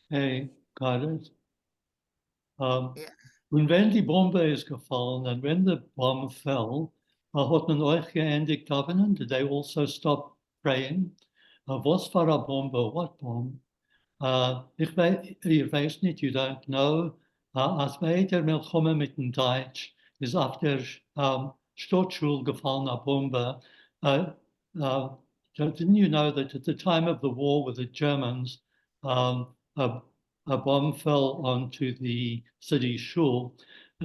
Hey, got it. Yeah. Und wenn die Bombe ist gefallen and when the bomb fell, hat man euch geendigt haben, did they also stop praying? Was war a Bombe? What bomb? Ich weiß, ihr weiß nicht, you don't know. Als bei der Milchome mit dem Deutsch ist auf der Stadtschule gefallen eine Bombe. Uh, uh, didn't you know that at the time of the war with the Germans, um, a, a bomb fell onto the city shul?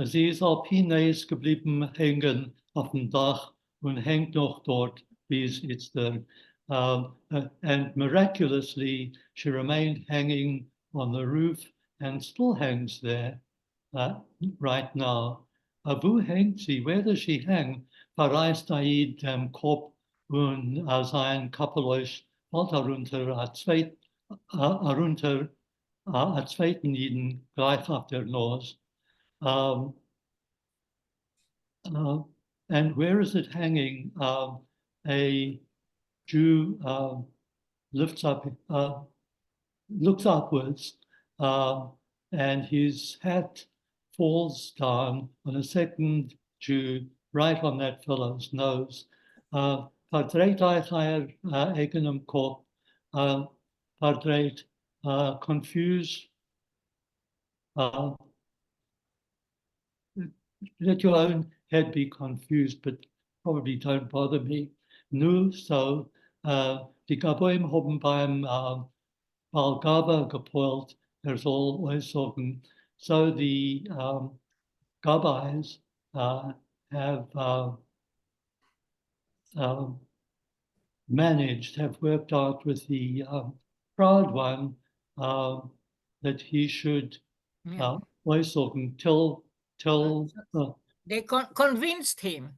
Sie ist alpines geblieben hängen auf dem Dach und hängt noch dort, bis it's there. And miraculously, she remained hanging on the roof and still hangs there right now. Wo hängt sie? Where does she hang? Verreist Aid Kopf und sein Kapelusch fällt herunter, a zweiten Jeden gleich auf der Nose. Um, and where is it hanging? A Jew lifts up, looks upwards, and his hat falls down on a second Jew right on that fellow's nose. Verdreht euch euer eigenem Kopf, verdreht, confused, let your own head be confused, but probably don't bother me. Nu, so, die Gaboim haben beim Balgaba gepoilt, there's always something. So the Gabais have managed, have worked out with the proud one that he should always something tell. They convinced him.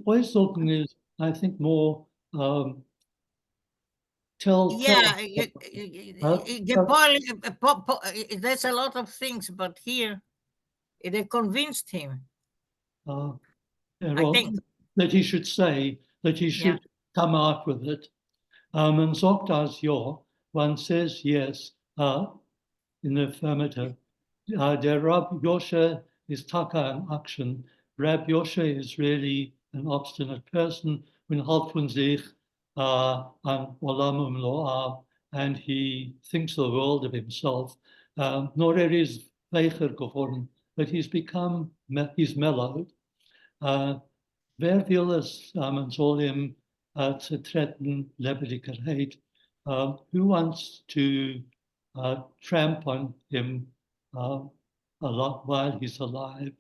Always something is, I think, more tell. Yeah, there's a lot of things, but here they convinced him. I think That he should say, that he should come out with it. And sagt das ja, one says yes in the affirmative. Der Rab Yosha is taka in action. Rab Yosha is really an obstinate person und halt von sich an Olam Umloa, and he thinks the world of himself. Nor is weicher geworden, but he's mellowed. Wer will es man soll ihm zertreten Lebendigkeit? Who wants to tramp on him a lot while he's alive?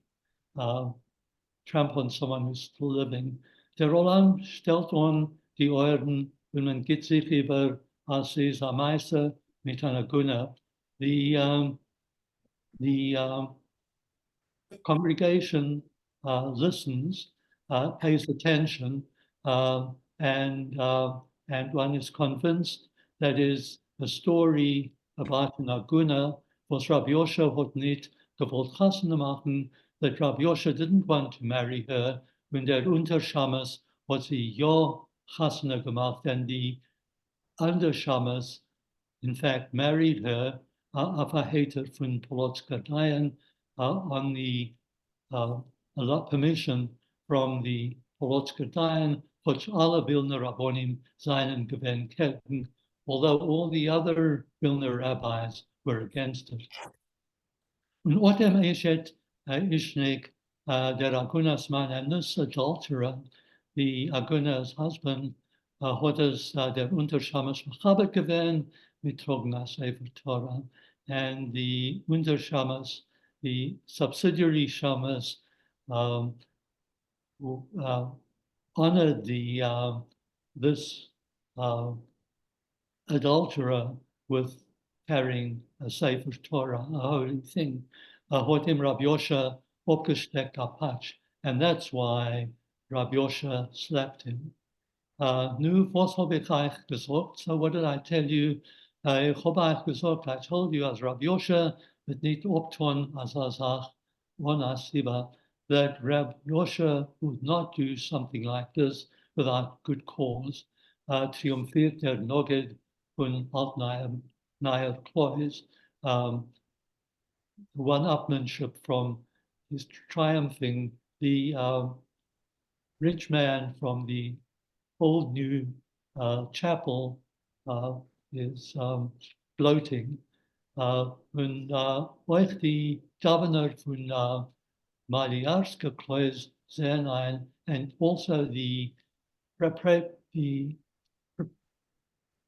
Tramp on someone who's still living. Der Olam stellt on die Euren, wenn man geht sich über Asis Amaisa mit einer Agune. The congregation listens, pays attention, and one is convinced that is a story about an Agune, was Rabbi Yosha hat nicht gewollt Chasene machen, that Rabbi Yosha didn't want to marry her, when der Untershammes hat sie ja Chasene gemacht, and the Undershammes, in fact, married her auf a hater von Polotska Dayan on the permission from the Polotska Dayan, which alle Vilna Rabbonim seinen Gewinn kelten, although all the other Vilna rabbis were against it. Und Otem Eshet Ishnik, der Agunas man and this adulterer, the Aguna's husband, hat es der Untershammes Mechaber gewinn, mit Trognas Sefer Torah, and the Untershammes, the subsidiary shamas, honored this adulterer with carrying a Sefer Torah, a holy thing. Hat him Rabbi Yosha opgesteckt apach, and that's why Rabbi Yosha slapped him. Nu, was habe ich euch gesagt? So what did I tell you? Ich habe euch gesagt, I told you as Rabbi Yosha, wird nicht optun as a Sach, one as Siba, that Rabbi Yosha would not do something like this without good cause. Triumphiert der Noged von Altnaim Niall Cloys, one-upmanship from his triumphing the rich man from the old new chapel is gloating. When euch die governor von Maliarska Klois zijn ein, and also the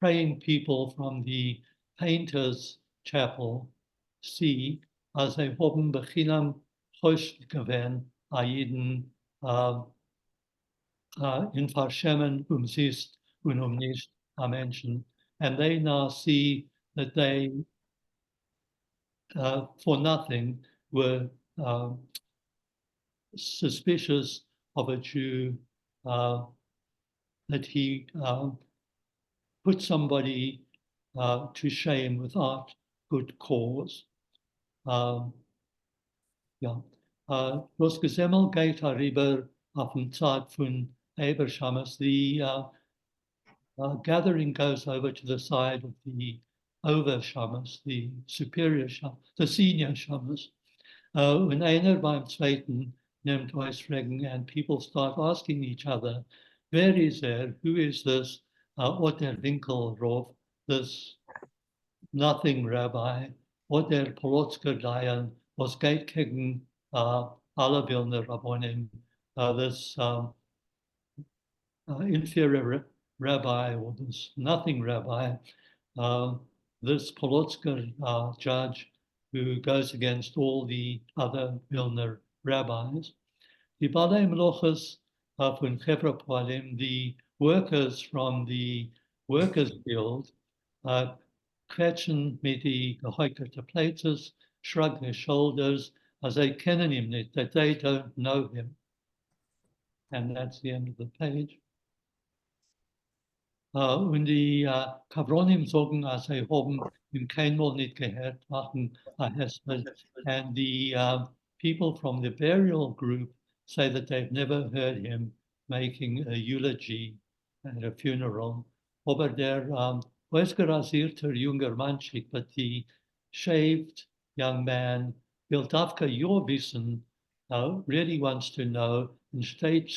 praying people from the painters chapel see as hy hebben beginnen huis gewen a jeden in verschämen siehst und nicht a Menschen. And they now see that they, for nothing, were suspicious of a Jew, that he put somebody to shame without good cause. Ja. Das Gesemmel geht darüber auf den Zeit von Abershams. The gathering goes over to the side of the Overshamas, the superior shamas, the senior shamas. When einer beim zweiten nimmt Ausfragen and people start asking each other, where is there? Who is this? What der Winkel Rav, this nothing rabbi, what der Polotsker Dayan, was geht gegen alle Vilna Rabbonim, this inferior rabbi or this nothing rabbi, this Polotsker judge who goes against all the other Vilna rabbis. Die Balei Melochas von Chevra Poalim, the workers from the Workers' Guild, kretschen mit die geheukerte Plates, shrug their shoulders as they kennen him nicht, that they don't know him. And that's the end of the page. Und die Kavronim sagen, als sie haben ihm keinmal nicht gehört, machen and the people from the burial group say that they've never heard him making a eulogy at a funeral. Aber der ausgerasierter junger Mannschick, but the shaved young man will Davka ja wissen, really wants to know, and steht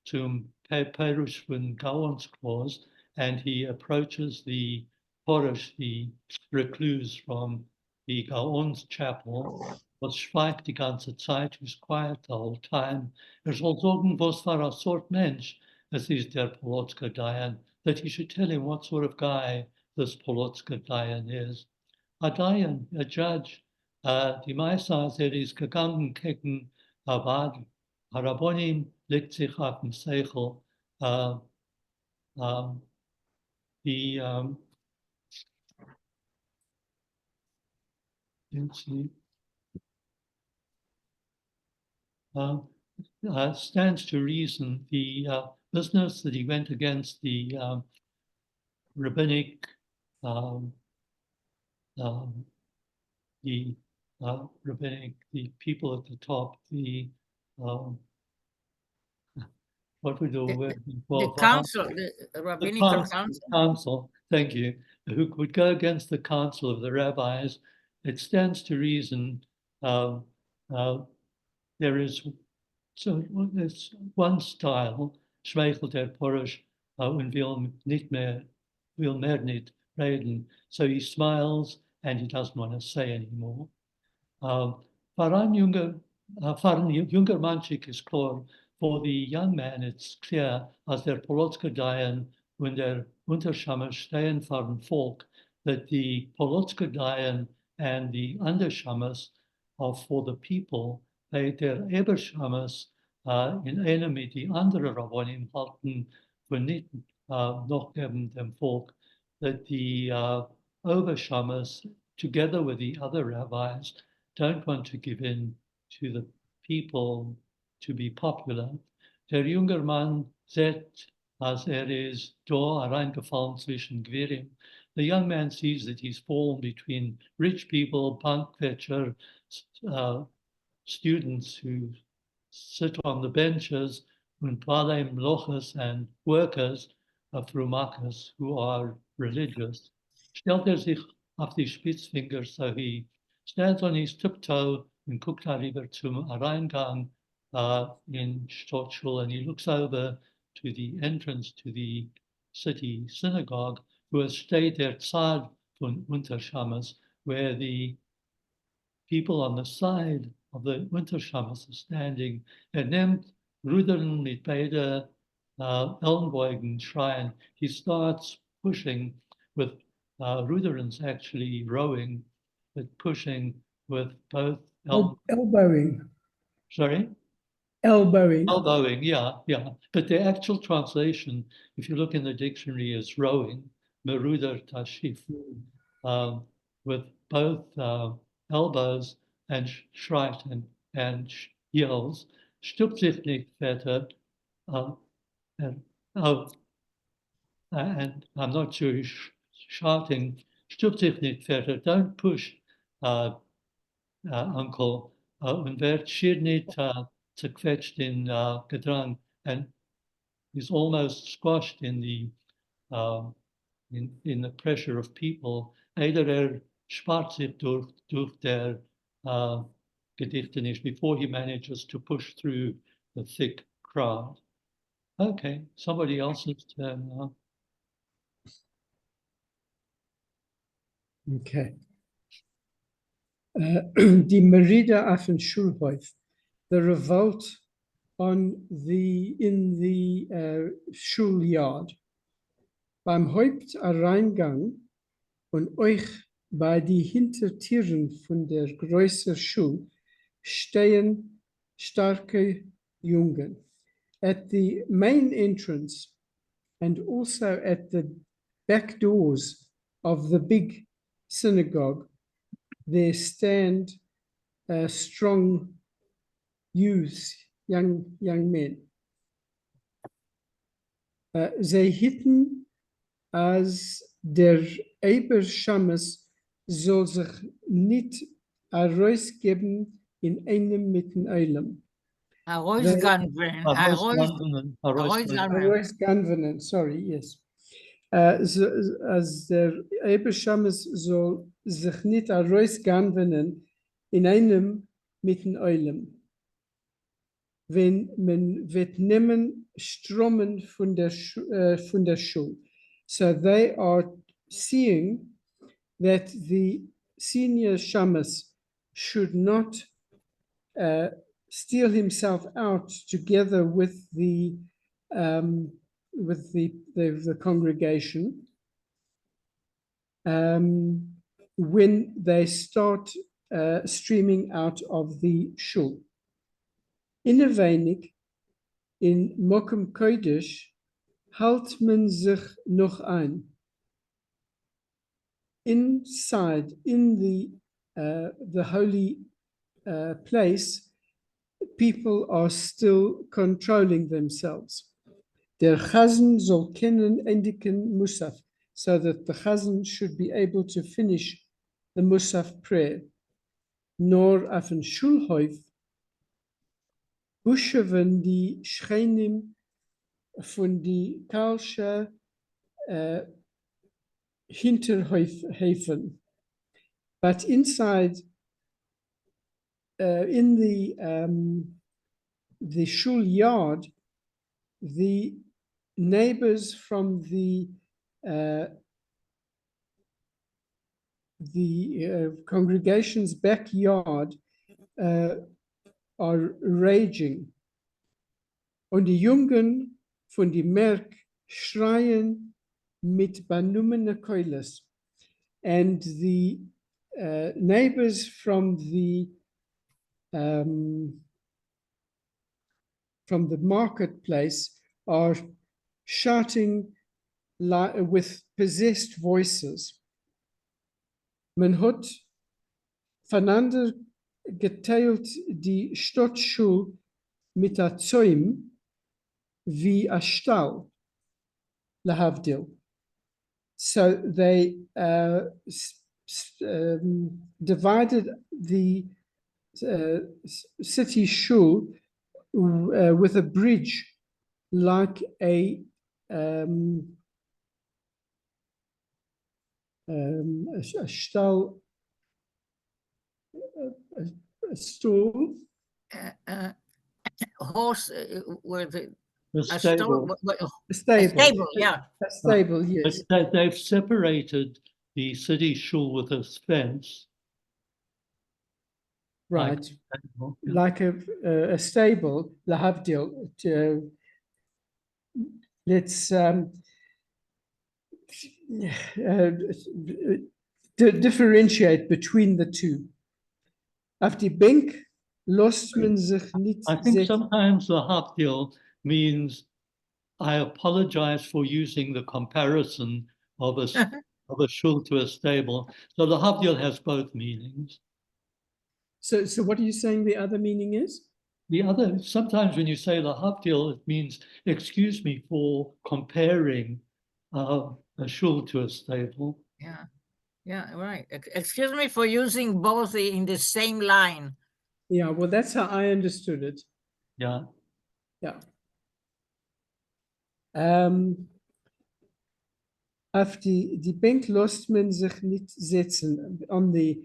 zum Perush von Gauens clause, and he approaches the Porush, the recluse from the Gaon's chapel, was schweigt die ganze Zeit, he's quiet the whole time. Soll sagen, was war a sort Mensch, as is der Polotska Dayan, that he should tell him what sort of guy this Polotska Dayan is. A Dayan, a judge, die Meister said is gegangen gegen Avad, Harabonim legt sich auf den Seichel, the stands to reason the business that he went against the rabbinic, the people at the top, the what would the word be? The council, the rabbinical council, thank you, who would go against the council of the rabbis. It stands to reason there is, so there's one style, schmeichelt der Porush und will mehr nicht reden. So he smiles and he doesn't want to say anymore. Faran younger Manchik is klar. For the young man, it's clear, as der Polotska Dayan und der Untershammer stehen vor Volk, that the Polotska Dayan and the Undershammers are for the people. Der Ebershammers in einem mit die andere Rabbonim halten für nicht noch geben dem Volk, that the Overshammers, together with the other rabbis, don't want to give in to the people to be popular. Der junger Mann sieht, as is da reingefallen zwischen Gwirim. The young man sees that he's fallen between rich people, bankfetcher, students who sit on the benches, and Balei Mlochas and workers of Frumakas who are religious. Stellt sich auf die Spitzfinger, so he stands on his tiptoe and guckt darüber zum Reingang in Stadtschule, and he looks over to the entrance to the city synagogue, who has stayed there side von Unterschammers, where the people on the side of the Unterschammers are standing. Nimmt Rudern mit beide Ellenbeugen schreien. He starts pushing with Ruderen's actually rowing, but pushing with both elbowing. Sorry? Elbowing. Elbowing, yeah. But the actual translation, if you look in the dictionary, is rowing, meruder tashif, with both elbows and schreit and yells, stuppt sich nicht weiter, and, and I'm not sure he's shouting, stuppt sich nicht weiter, don't push, uncle, und werd schier nicht zerquetscht in Gedrang, and he's almost squashed in the in the pressure of people. Either spart sich durch der Gedächtnis before he manages to push through the thick crowd. Okay, somebody else's turn now. Okay. Die Merida auf den Schulhof, the revolt in the schoolyard. Beim Haupteingang und euch bei die Hintertüren von der größeren Schule stehen starke Jungen. At the main entrance and also at the back doors of the big synagogue, there stand strong youths, young men. Zij hitten als der Eberschammes soll sich nicht herausgeben in einem mit den Eulen. Herausgeben, sorry, yes. Als der Eberschammes soll sich nicht herausgeben in einem mit den Eulen. Wenn man wird nehmen Strommen von der Schule. So they are seeing that the senior shamas should not steal himself out together with the congregation when they start streaming out of the shul. Innerweinig in Mokum Kodesh halt man sich noch ein. Inside, in the holy place, people are still controlling themselves. Der Chazan soll kennen endigen Musaf, so that the Chazan should be able to finish the Musaf prayer. Nor auf den Schulhof buschewen die Schreinim von die Kalsche Hinterhöfen. But inside, in the shul yard, the neighbors from the congregation's backyard are raging. Und die Jungen von die Merk schreien mit benumene Keules. And the neighbors from the marketplace are shouting with possessed voices. Man hat voneinander geteilt die Stadtschule mit a Zäum wie a Stall, lahavdil. So they divided the city shul with a bridge like a a stall, a stall, Horse, where the The a stall, stable. a a stable. stable, yeah. A stable, yes. They've separated the city shul with a fence. Right. Yeah. Like a stable, lahavdil. Let's differentiate between the two. Auf die Bank lässt man sich nicht I think setzen. sometimes the havdil means I apologize for using the comparison of a shul to a stable. So the havdil has both meanings. So what are you saying the other meaning is? The other, sometimes when you say the havdil, it means, excuse me for comparing a shul to a stable. Yeah, yeah, right. Excuse me for using both in the same line. Yeah, well, that's how I understood it. Yeah. Yeah. Auf die Bank lässt man sich nicht setzen. On the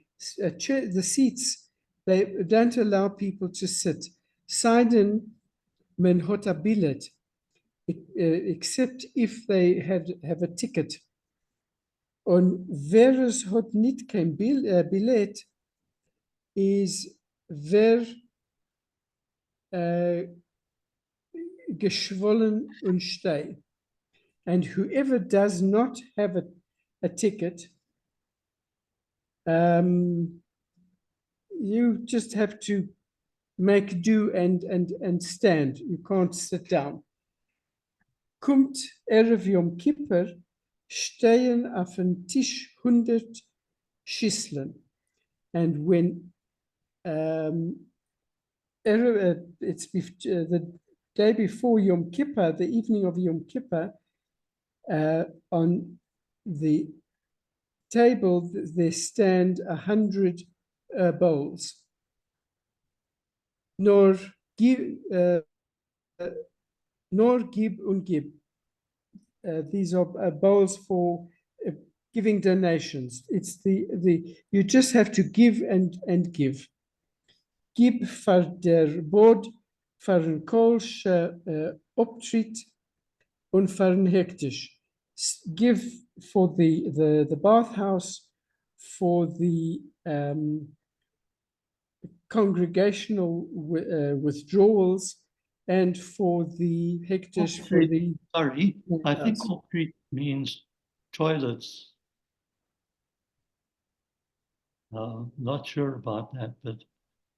seats, they don't allow people to sit. Seiden man hat a billet, except if they have a ticket. Und wer es hat nicht kein Billet, ist wer geschwollen und steil. And whoever does not have a ticket, you just have to make do and stand. You can't sit down. Kommt Erev Yom Kippur, stehen auf dem Tisch 100 Schüsseln. And when it's the day before Yom Kippur, the evening of Yom Kippur, on the table there stand 100 bowls. Nor give und gib. These are bowls for giving donations. It's the you just have to give and give. Gib für der Bod, für den Kolsche Optritt und für den Hektisch. Give for the bathhouse, for the congregational withdrawals, and for the hektish, for the... Sorry, I think optrit means toilets. Not sure about that, but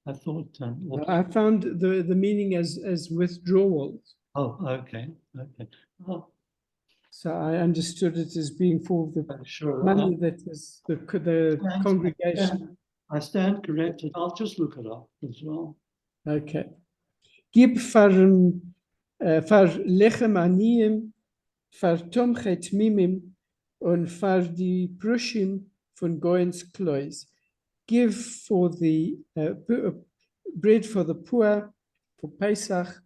I thought... I found the meaning as withdrawals. Oh, okay, okay. Oh, so I understood it as being for the sure. money that is the congregation. I stand corrected. I'll just look it up as well. Okay. Gib for lechem aniyim, for tomchet mimim, und for die Prushim von Goins Klois. Give for the bread for the poor, for Pesach,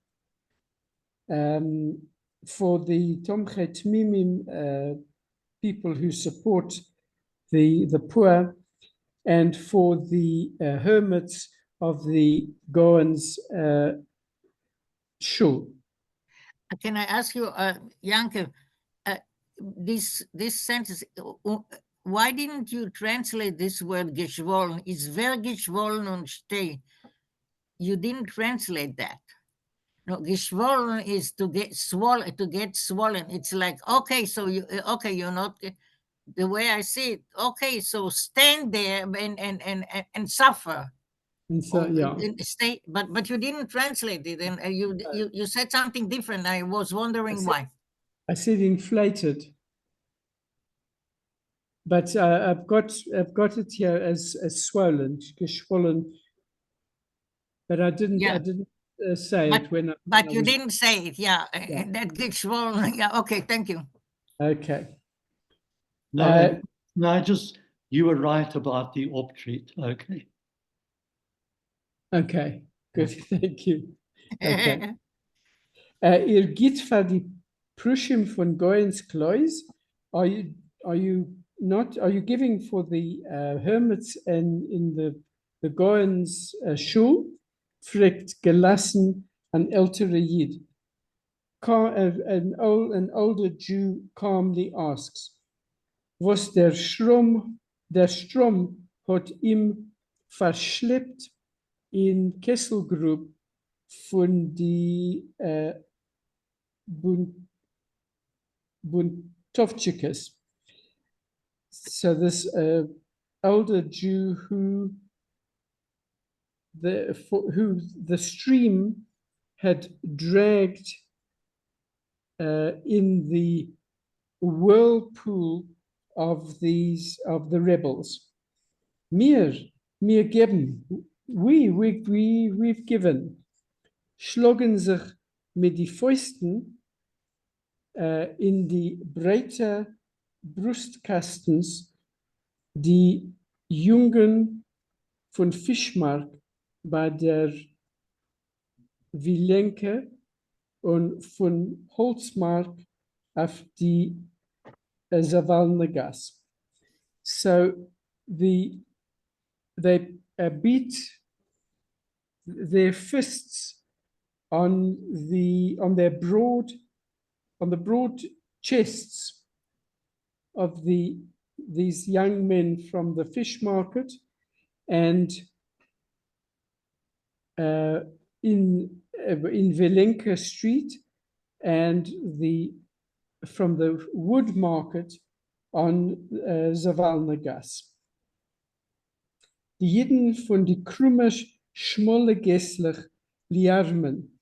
for the tomchet mimim, people who support the poor, and for the hermits of the Goins shul. Can I ask you, Yankel, this sentence, why didn't you translate this word geschwollen? It's very geschwollen und steh. You didn't translate that. No, geschwollen is to get swollen. It's like, okay, so you're not, the way I see it, okay, so stand there and suffer. And so, yeah. Stay, but you didn't translate it, and you said something different. I was wondering why. I said inflated, but I've got it here as swollen, geschwollen. But I didn't say it when. But you didn't say it, yeah. That geschwollen, yeah. Okay, thank you. Okay. No, you were right about the optrit. Okay. Okay, good. Thank you. Okay. Geht für die Prushim von Goins Klois. Are you not, are you giving for the hermits and in the Goins Schul? Fragt gelassen an ältere Yid. An older Jew calmly asks, was der Strom hat ihm verschleppt in Kesselgrub von die Buntovchikes. So this older Jew who the stream had dragged in the whirlpool of the rebels. Mir geben, we've given, schlagen sich mit die Fäusten in die breite Brustkastens die Jungen von Fischmark bei der Wilenke und von Holzmark auf die Zawalne Gas. So they beat their fists on the broad chests of these young men from the fish market, and in Velenka Street, and from the wood market on Zawalne Gas. Die Jiden von die krummisch schmolle Gesslich liarmen,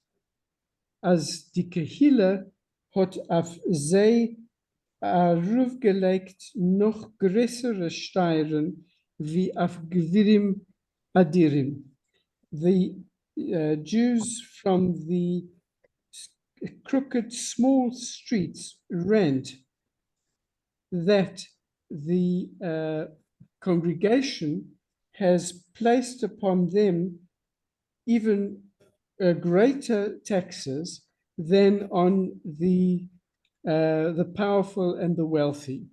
als die Kehille hat auf sie aufgelegt noch größere Steiren wie auf Gvirim Adirim. The Jews from the crooked small streets rant that the congregation has placed upon them even greater taxes than on the powerful and the wealthy.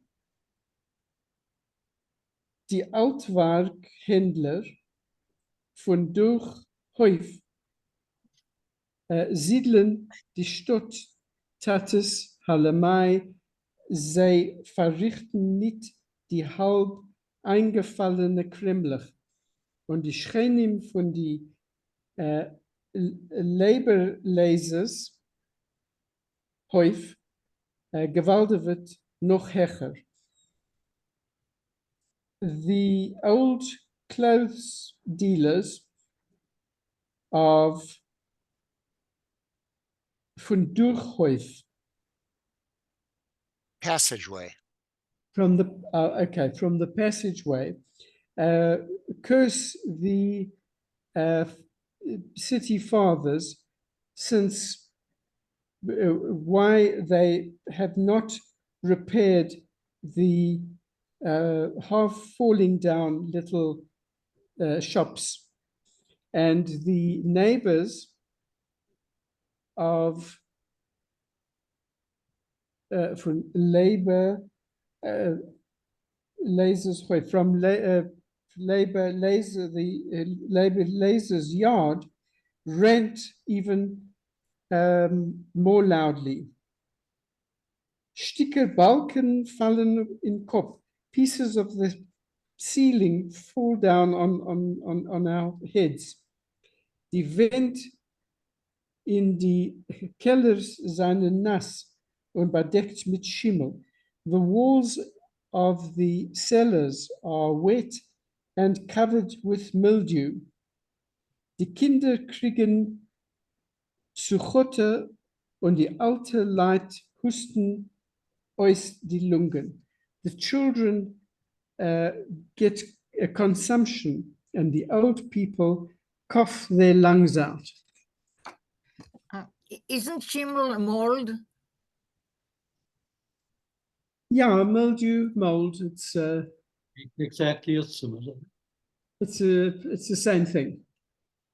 Die Altwarkhändler von Durchhäuf siedeln die Stadt Tatis Halemai, sie verrichten nicht die halb eingefallene Kremlich und die Schreinim von die Laborlesers Häuf gewaltig wird noch höher. The old clothes dealers of von Durchhäuf Passageway. from the passageway curse the city fathers since why they have not repaired the half falling down little shops, and the neighbors of from labor lasers from labor laser the labor lasers yard rent even more loudly. Sticker Balken fallen in Kopf. Pieces of the ceiling fall down on our heads. Die Wand in die Kellers seien nass und bedeckt mit Schimmel. The walls of the cellars are wet and covered with mildew. Die Kinder kriegen Suchotte und die alte Leid husten aus die Lungen. The children get a consumption and the old people cough their lungs out. Isn't Schimmel a mold? Yeah, mildew, mold. It's Exactly as similar. it's the same thing.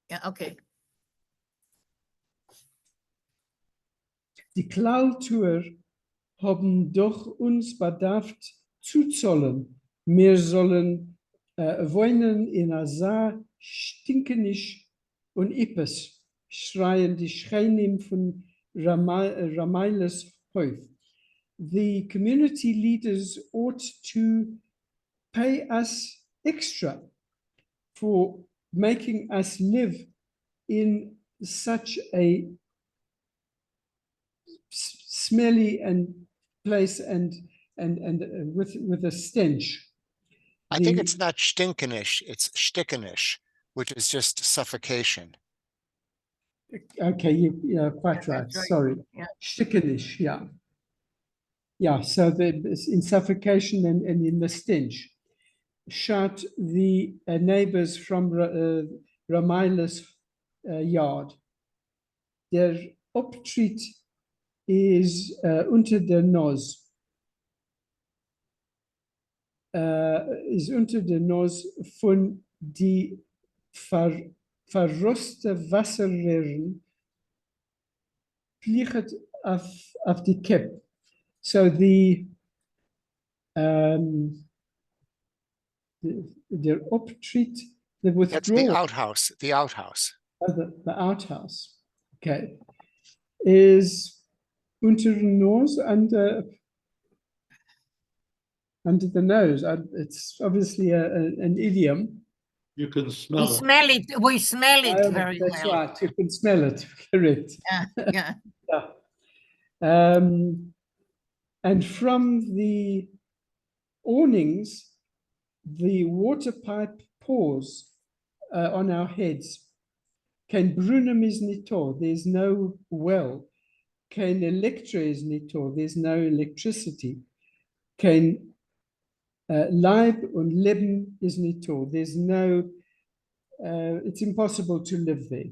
Yeah, okay. Die Klautour haben doch uns bedarft zuzollen. Wir sollen wohnen in Asa, stinkenisch und Ippes, schreien die Schreinim von Ramailes Häuf. The community leaders ought to pay us extra for making us live in such a smelly and place and with a stench. I think it's not stinkenish, it's stickenish, which is just suffocation. Okay, you're quite right. That's right. Sorry. Yeah. Stickenish, yeah. Yeah, so it's in suffocation and in the stench. Shout the neighbors from Ramaila's yard. Der Optritt is unter der Nose. Is unter der Nose von die verroste Wasserröhren fliegt auf die Cap. So the Optritt, the That's withdrawal. the outhouse, the outhouse. The outhouse, okay, is unter the nose under the nose. It's obviously an idiom. You can We smell it. smell it. We smell it very That's well. right. You can smell it. Correct. Yeah, yeah. Yeah. And from the awnings, the water pipe pours on our heads. Kein Brunnen is nito. There's no well. Kein Elektra is nito. There's no electricity. Kein Leib und Leben is nito. There's no. It's impossible to live there.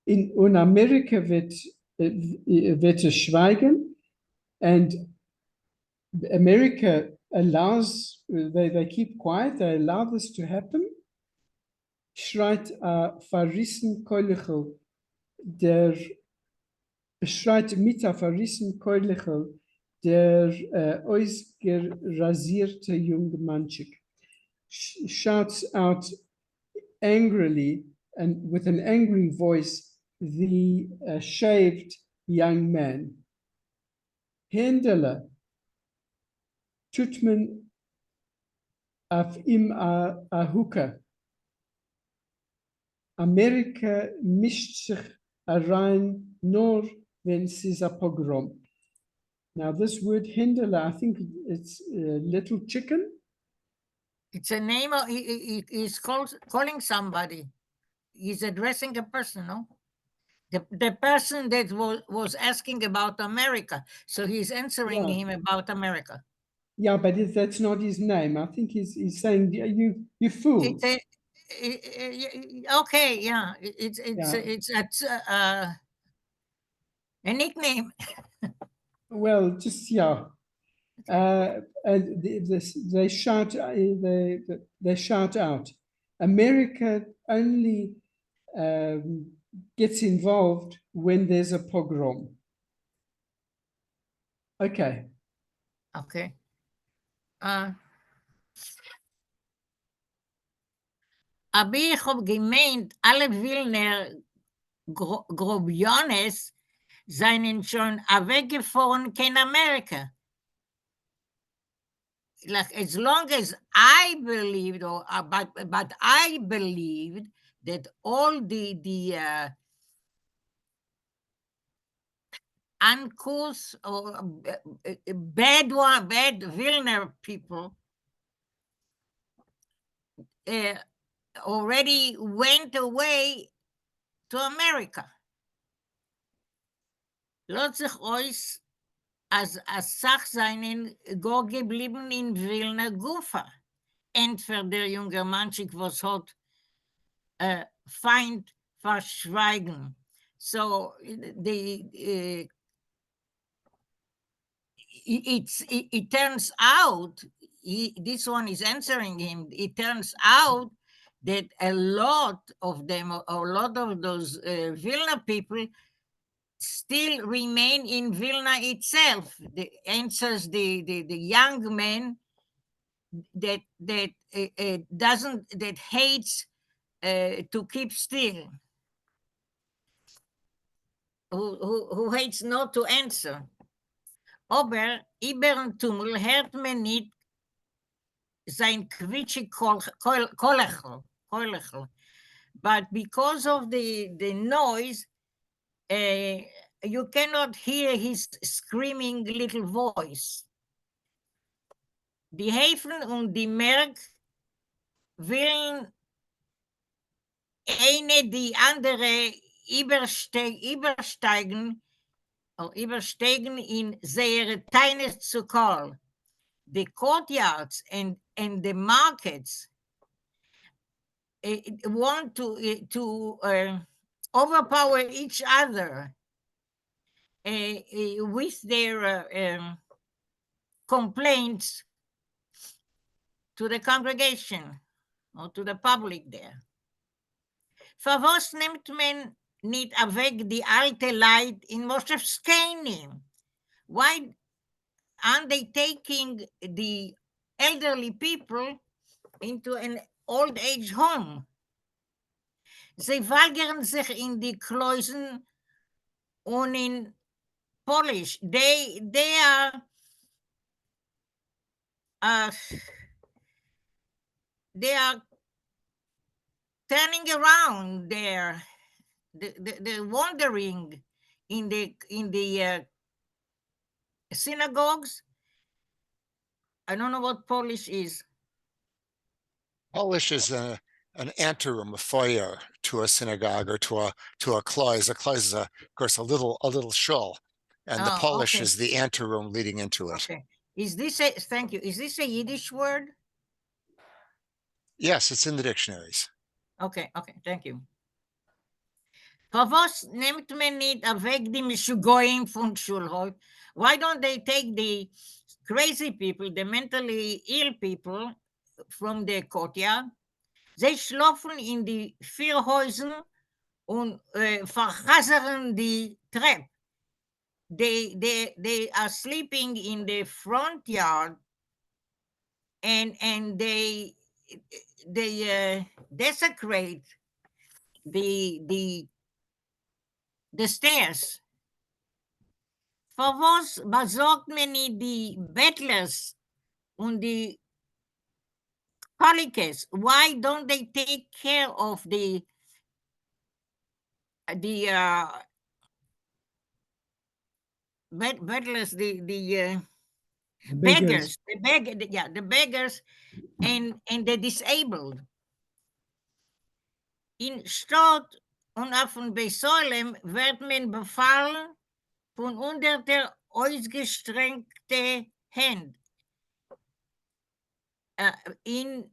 In Amerika wird es schweigen, and America allows, they keep quiet, they allow this to happen. Schreit verrissen Keulichel, schreit mit a verrissen Keulichel, der ausgerasierte junge Manchik. Shouts out angrily and with an angry voice, the shaved young man. Händele, tut men auf ihm a hookah. Amerika mischt sich rein nur wenn es ist a pogrom. Now this word Händele, I think it's little chicken. It's a name of, he's calling somebody. He's addressing a person, no? The person that was asking about America. So he's answering Yeah. him about America. Yeah, but that's not his name. I think he's saying you fools. Okay, yeah. It's a nickname. Well, just yeah. And they shout. They shout out. America only gets involved when there's a pogrom. Okay. Okay. Aber ich habe gemeint, alle Wilner Grobiones seien schon weggefahren in Amerika. Like as long as I believed, but I believed that all the uncouth or bad Wilner people already went away to America. Lot sich euch als Sach seinen go geblieben in Wilna Gufa. Entweder der junge Manschik was hat Feind verschweigen. So it turns out, this one is answering him, it turns out that a lot of them, a lot of those Vilna people still remain in Vilna itself. The answers the young man that hates to keep still, who hates not to answer. Aber ibern Tummel hört man nicht sein quietschig Kolechel. But because of the noise, you cannot hear his screaming little voice. Die Häfen und die Merk willen eine die andere übersteigen in their tiniest to call. The courtyards and the markets want to overpower each other with their complaints to the congregation or to the public there. Für was nimmt man nicht weg die alte Leid in Moschewskeni? Why aren't they taking the elderly people into an old age home? Sie weigern sich in die Kleusen und in Polish. They are turning around there. They're wandering in the synagogues. I don't know what Polish is. Polish is an anteroom, a foyer to a synagogue or to a klois. A klois is, of course, a little shul, and the Polish Okay. is the anteroom leading into it. Okay. Thank you. Is this a Yiddish word? Yes, it's in the dictionaries. Okay, thank you. Für was nimmt man nicht weg die Mischugoyim von Schulhof? Why don't they take the crazy people, the mentally ill people from the courtyard? Sie schlafen in die vier Häusen und verhasern die Treppe. They are sleeping in the front yard and they desecrate the stairs. Für was besorgt man nicht die Bettlers und die Colicus? Why don't they take care of the bettlers, the beggars, the beggars and the disabled? In Stadt und auf dem Besäulem wird man befallen von unter der ausgestreckte Hand. In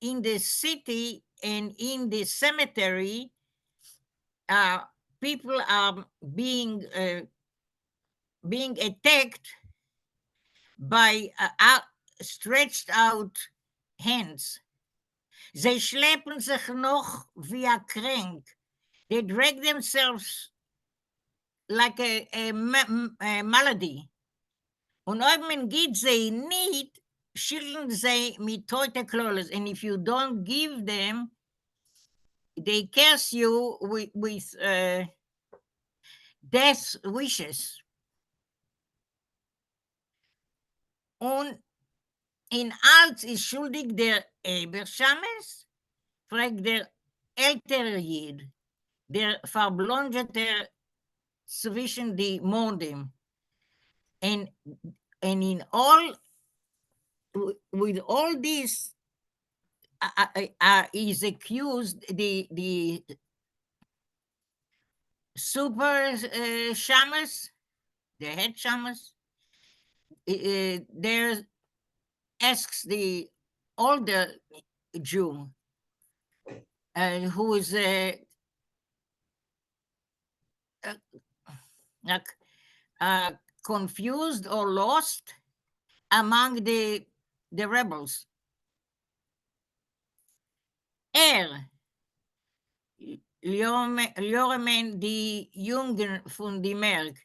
the city and in the cemetery, people are being attacked by stretched out hands. Sie schleppen sich noch wie a krank. They drag themselves like a malady. Und ob man gibt sie nicht, schütteln sie mit teute Klolles. And if you don't give them, they curse you with death wishes. Und in alles ist schuldig der Eberschames, fragt der ältere Jid, der verblondete zwischen die Monden. And in all, with all this, is accused the super shamas, the head shamas. There asks the older Jew who is confused or lost among the rebels. Ljoremen die Jungen von die Merk.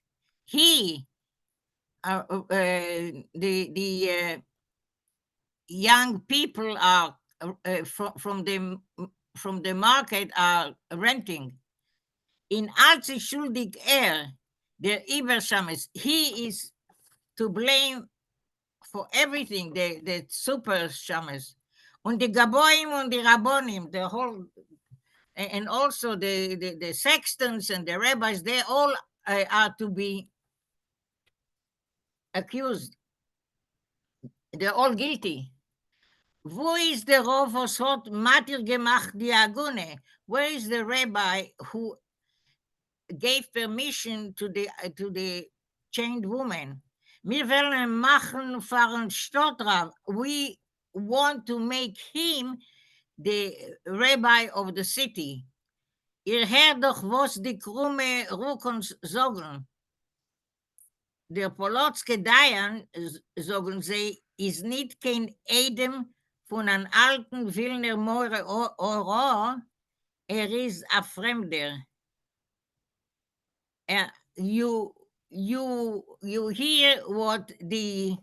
He, the young people are from the market are renting. In als schuldig der Ibershames, he is to blame for everything, the super shames. Und die Gaboim und die Rabbonim, the whole, and also the sextons and the rabbis, they all are to be accused. They're all guilty. Wo ist der Rov, was hat Matir gemacht die Agune? Where is the rabbi who gave permission to the chained woman? Wir wollen machen fahren Stadtrav. We want to make him the rabbi of the city. Ihr hört doch, was die krumme Rukons sagen. Der Polotske Dayan, sagen sie, ist nicht kein Edem von einem alten Wilner More Oro, ist ein Fremder. You hear what the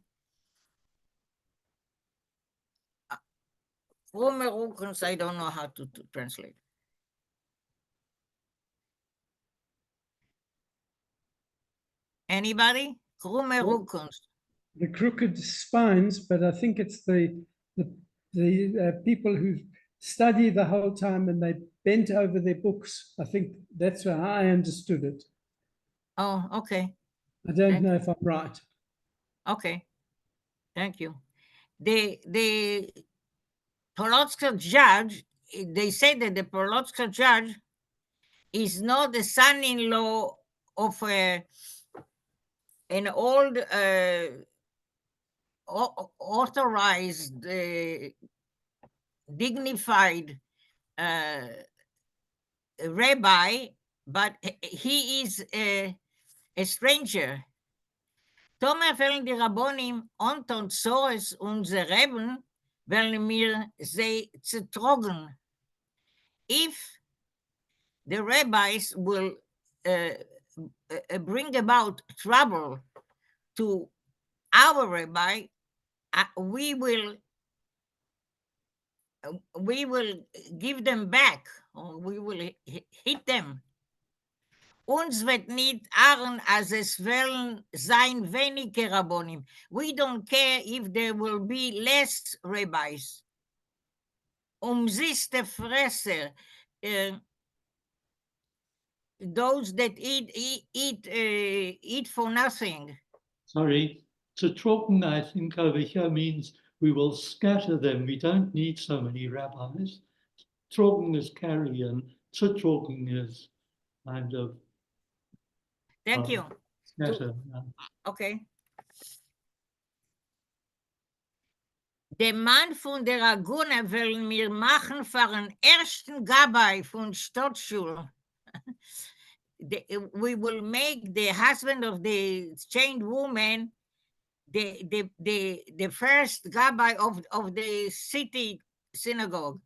krumme Rukons, I don't know how to translate. Anybody? Krumme Rukons. The crooked spines, but I think it's the people who study the whole time and they bent over their books. I think that's how I understood it. Oh, okay. I don't Thank know if I'm right. Okay. Thank you. The Polotska judge, they say that the Polotska judge is not the son-in-law of an old authorized, dignified rabbi, but he is a stranger. Tomer fällen die Rabbonim Anton Zores unser Reben, wollen mir sie zertrogen. If the rabbis will bring about trouble to our rabbi, we will give them back, or we will hit them. Uns wird nicht ahren, als es wollen sein weniger Rabbonim. We don't care if there will be less rabbis. Sich der Fresser, those that eat for nothing. Sorry, to trocken, I think over here means we will scatter them. We don't need so many rabbis. Trocken is carrion. To trocken is kind of Thank you. scatter. Okay. Der Mann von der Agune will mir machen für den ersten Gabbai von Stadtschul. We will make the husband of the chained woman the first Gabbai of the city synagogue.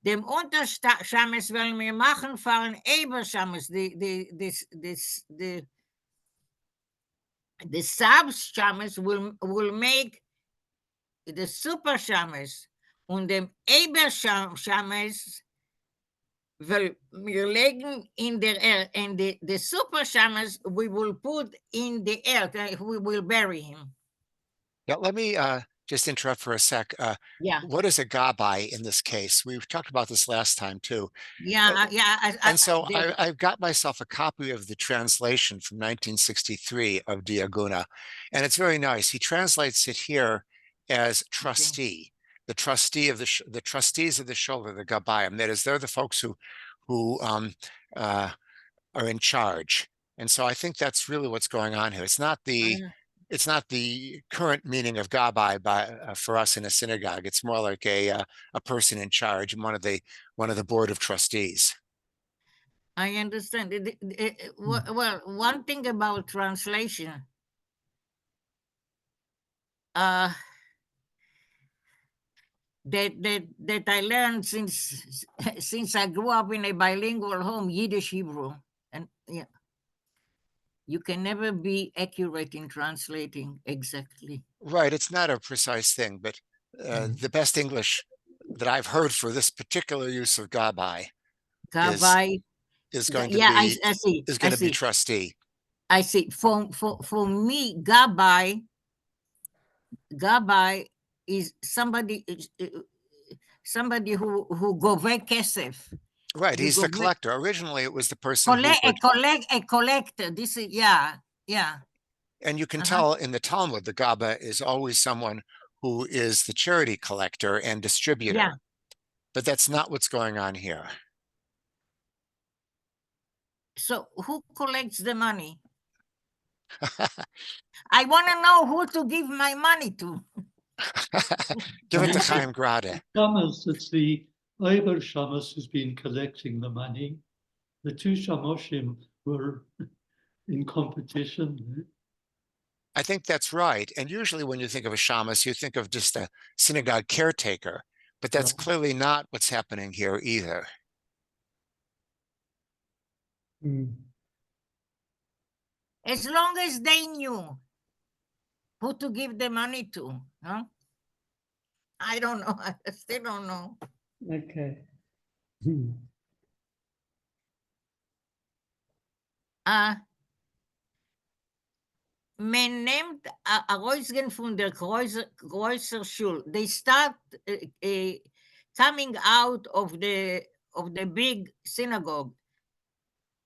Dem Unterschames will mir machen für den Eberschames, the sub-shames will make the super shames, und dem Eber-shames will wir legen in der earth, and the super shames we will put in the earth, we will bury him. Yeah, let me just interrupt for a sec. Yeah, What is a gabai in this case? We've talked about this last time too. yeah, And so I've got myself a copy of the translation from 1963 of Agune, and it's very nice. He translates it here as trustee, the trustee of the trustees of the shoulder, the gabayim. That is, they're the folks who are in charge. And so I think that's really what's going on here. It's not the current meaning of gabai for us in a synagogue. It's more like a person in charge and one of the board of trustees. I understand. Well, one thing about translation, that I learned since I grew up in a bilingual home, Yiddish Hebrew, and yeah, you can never be accurate in translating exactly. Right, it's not a precise thing, but the best English that I've heard for this particular use of gabai Gavai, is going to yeah, be I see. is I going to be see. trustee. I see. For me, Gabai is somebody who gove kesef. Right, You he's the gove collector. Originally, it was the person who would, a collector. This is yeah. and you can Uh-huh. tell in the Talmud, the Gaba is always someone who is the charity collector and distributor. Yeah. But that's not what's going on here. So who collects the money? I want to know who to give my money to. Give it to Chaim Grade. Shamas, it's the Ober Shamas who's been collecting the money. The two Shamoshim were in competition. I think that's right. And usually when you think of a shamus, you think of just a synagogue caretaker, but that's Yeah. clearly not what's happening here either. Mm. As long as they knew who to give the money to, no? I don't know. I still don't know. Okay. Men nimmt a Reusgen von der Kreuzer Schule. They start coming out of the big synagogue.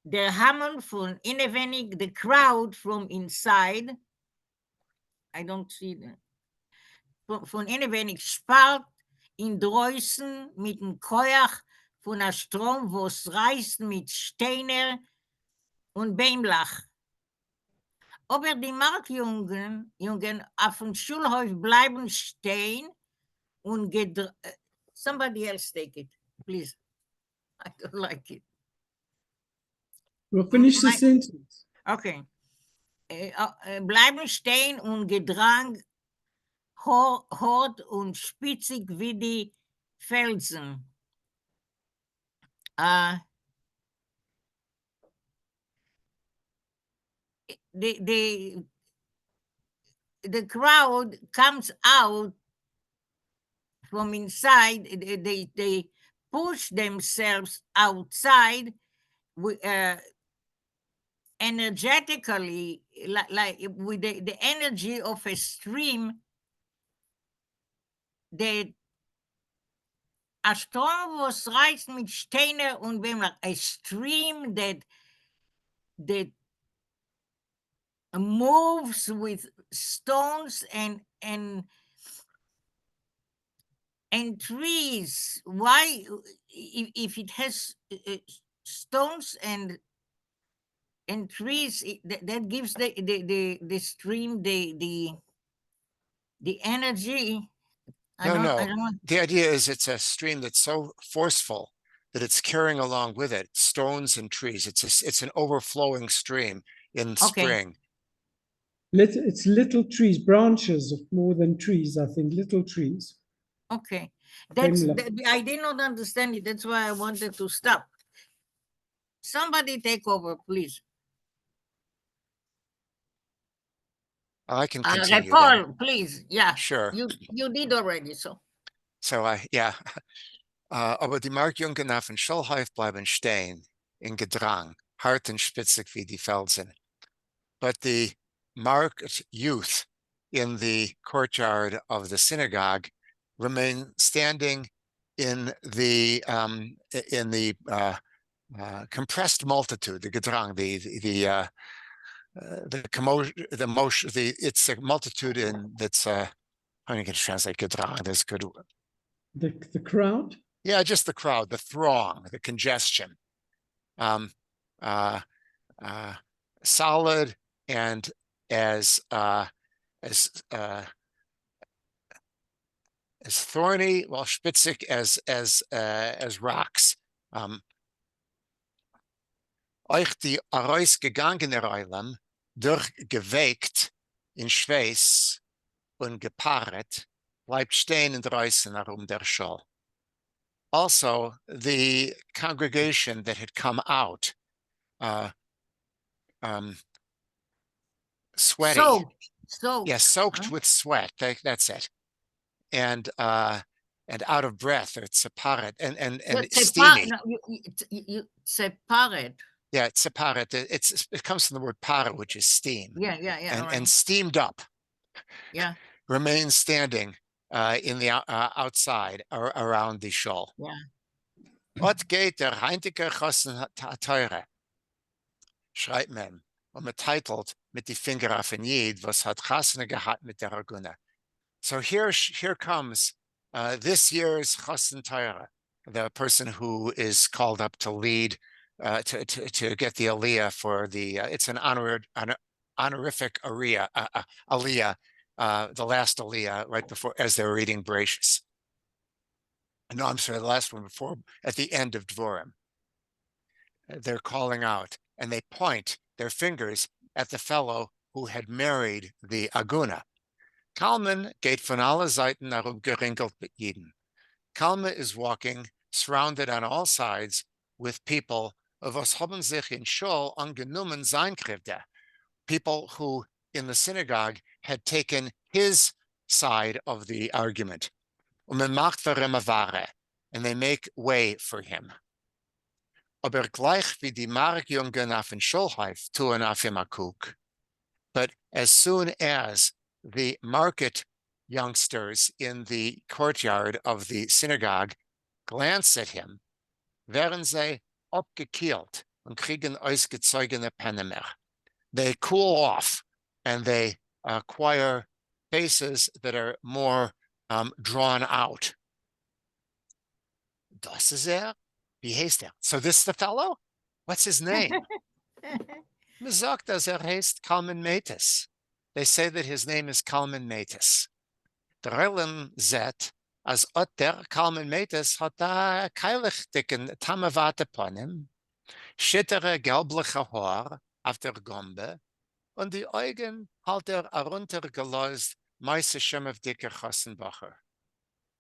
Der Hammer von innewenig, the crowd from inside. I don't see that. Von innewenig spart in Dreußen mit dem Keuch von a Strom, wo es reißt mit Steiner und Beimlach. Aber die Marktjungen auf dem Schulhof bleiben stehen und somebody else take it, please. I don't like it. We'll finish the My- sentence. Okay. Bleiben stehen und gedrang hart und spitzig wie die Felsen. The crowd comes out from inside. They push themselves outside energetically, like with the energy of a stream that a Strom, was reißt mit Steiner und Wemlach, a stream that moves with stones and trees. Why, if it has stones and trees, that gives the stream the energy. I don't know. The idea is it's a stream that's so forceful that it's carrying along with it stones and trees. It's an overflowing stream in spring. It's little trees, branches of more than trees, I think, little trees. Okay. I did not understand it. That's why I wanted to stop. Somebody take over, please. I can continue. Paul, please. Yeah. Sure. You did already, so. So yeah. Aber die Marktjungen auf dem Schulhof bleiben stehen in Gedrang, hart und spitzig wie die Felsen. But the marked youth in the courtyard of the synagogue remain standing in the compressed multitude, the Gedrang, the commotion, the motion, it's a multitude that's how are you going to translate Gedrang? That's good. The crowd? Yeah, just the crowd, the throng, the congestion. Solid and as thorny, well, spitzig as rocks. Euch die herausgegangene Räulem durchgewegt in Schweiß und gepaaret bleibt stehen in draußen herum der Schol. Also, the congregation that had come out, sweaty, Soaked. soaked huh? with sweat. That's it, and out of breath, or separate, and steamy. No, separate. Yeah, it's separate. It comes from the word para, which is steam, Yeah, all right. and steamed up, Yeah, remain standing in the outside or around the shul. yeah. Ot geht der heintige Chossen teure, schreibt man, und betitelt mit die Finger auf ein Jid, was hat Chassene gehabt mit der Agune. So here comes this year's Chossen Teure, the person who is called up to lead, to get the Aliyah for the, it's an honorific Aliyah, the last Aliyah right before, as they're reading Bereshis. No, I'm sorry, the last one before, at the end of Dvorim. They're calling out, and they point their fingers at the fellow who had married the Aguna. Kalman geht von alle Seiten herumgeringelt mit Jeden. Kalman is walking, surrounded on all sides with people, was haben sich in Shul angenommen sein Krivde, people who in the synagogue had taken his side of the argument. Und man macht für ihm Ware, and they make way for him. Aber gleich wie die Markjungen auf den Schulhof tun auf ihm Akuk. But as soon as the market youngsters in the courtyard of the synagogue glance at him, werden sie abgekielt und kriegen ausgezeugene Penne mehr. They cool off and they acquire faces that are more drawn out. Das ist Wie heißt So this is the fellow? What's his name? Man sagt, dass heißt Kalman Metis. They say that his name is Kalman Metis. Der Reilen zet, as der Kalman Metis hat a keilig dicken Tamavate Ponim, schittere gelbliche Haar auf der Gombe, und die Augen halt heruntergelost meise Schemmev dicker Chossenbacher.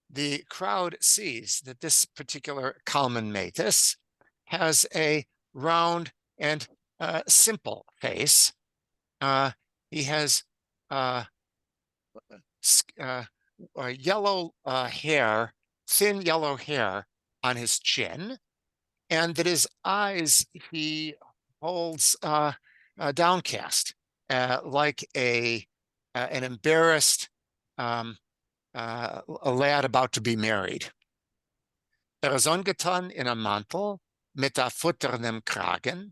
The crowd sees that this particular Kalman Metis has a round and simple face. He has yellow hair, thin yellow hair on his chin, and that his eyes he holds downcast, like an embarrassed a lad about to be married. Is angetan in a mantel mit a futternem Kragen.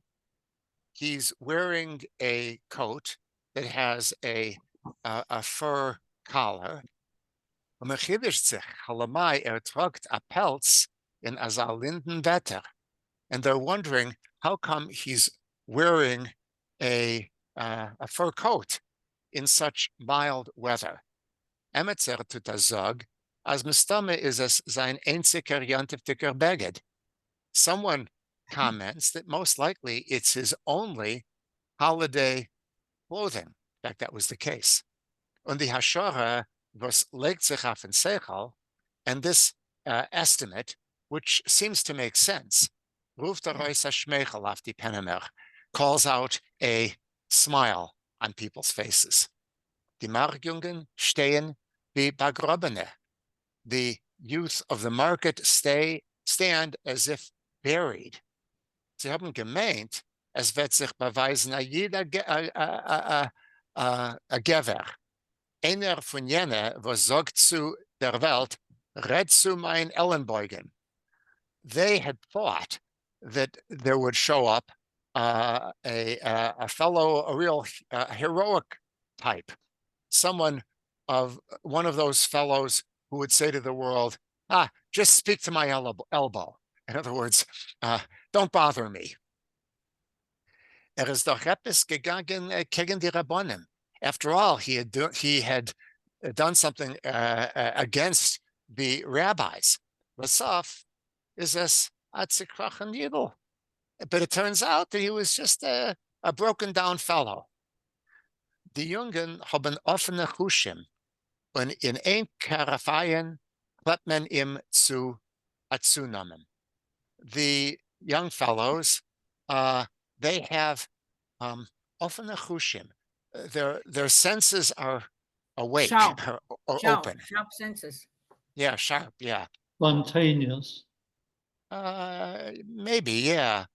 He's wearing a coat that has a fur collar. Sich halamai tragt a pelz in a linden Wetter. And they're wondering how come he's wearing a fur coat in such mild weather. Emetzer tut zog, as mistame is as sein einziger yantiftiker beged. Someone comments that most likely it's his only holiday clothing. In fact, that was the case. Und die Hashara was legt sich auf den Sechel, and this estimate, which seems to make sense, ruft a reis schmeichel auf die Penemer, calls out a smile on people's faces. Die Markjungen stehen wie Bagrobene. The youth of the market stand as if buried. Sie haben gemeint, es wird sich beweisen, a jeder Gever. Einer von jenen, was sagt zu der Welt, red zu mein Ellenbeugen. They had thought that there would show up a fellow, a real heroic type, someone of one of those fellows who would say to the world, just speak to my elbow. In other words, don't bother me. Is doch etwas gegangen gegen die Rabbonim. After all, he had done something against the rabbis. Lasof is as atzikrachen yidel. But it turns out that he was just a broken down fellow. Die Jungen haben offene Chushim. Und in ein Karafeien klept men im zu Atsunamen. The young fellows, they have offene chushim. Their senses are awake Sharp. or Sharp, open. sharp senses. Yeah, sharp. Yeah. Spontaneous. Maybe, yeah.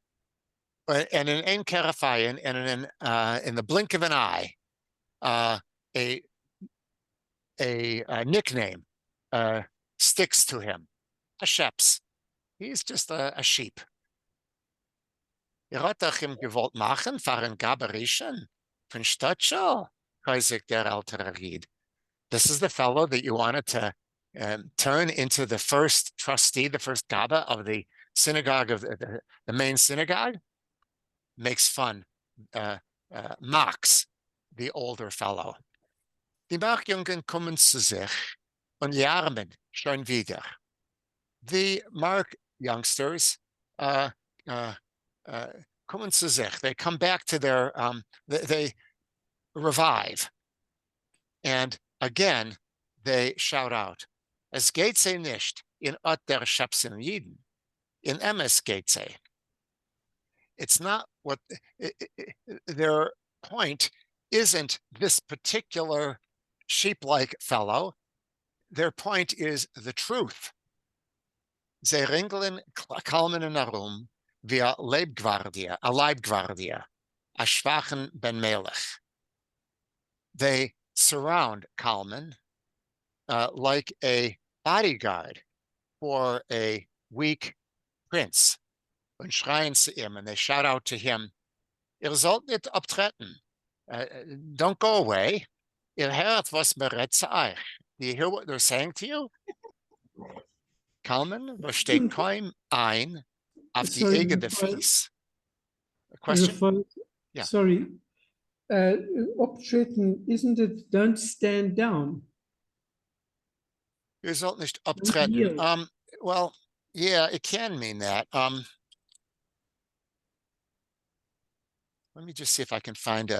But and in ein Karafeien and in the blink of an eye, a nickname sticks to him. A sheps. He's just a sheep. Ihr hat euch ihm gewollt machen, fahren Gaberischen von Stadtschau, Isaac der ältere Ried. This is the fellow that you wanted to turn into the first trustee, the first Gaba of the synagogue of the main synagogue. Makes fun, mocks the older fellow. Die Markjungen kommen zu sich und jammern schon wieder. The Mark youngsters kommen zu sich. They come back to their, they revive. And again, they shout out, es geht sie nicht in Ort der Schöpfung Jeden. In Emes geht sie. It's not what their point isn't this particular sheep-like fellow. Their point is the truth. Ze ringelen kalmen in Arum via Leibgwardia, a schwachen Ben Melech. They surround Kalman like a bodyguard for a weak prince. Und schreien zu ihm, and they shout out to him, ihr sollt nicht abtreten. Don't go away. Ihr hört, was mir redt zu euch. Do you hear what they're saying to you? Kalman, was steht kaum ein auf die Sorry, eigene before- Fies. A question? before- Yeah. Sorry. Optreten, isn't it don't stand down? Ihr sollt nicht abtreten. Yeah. Well, yeah, it can mean that. Let me just see if I can find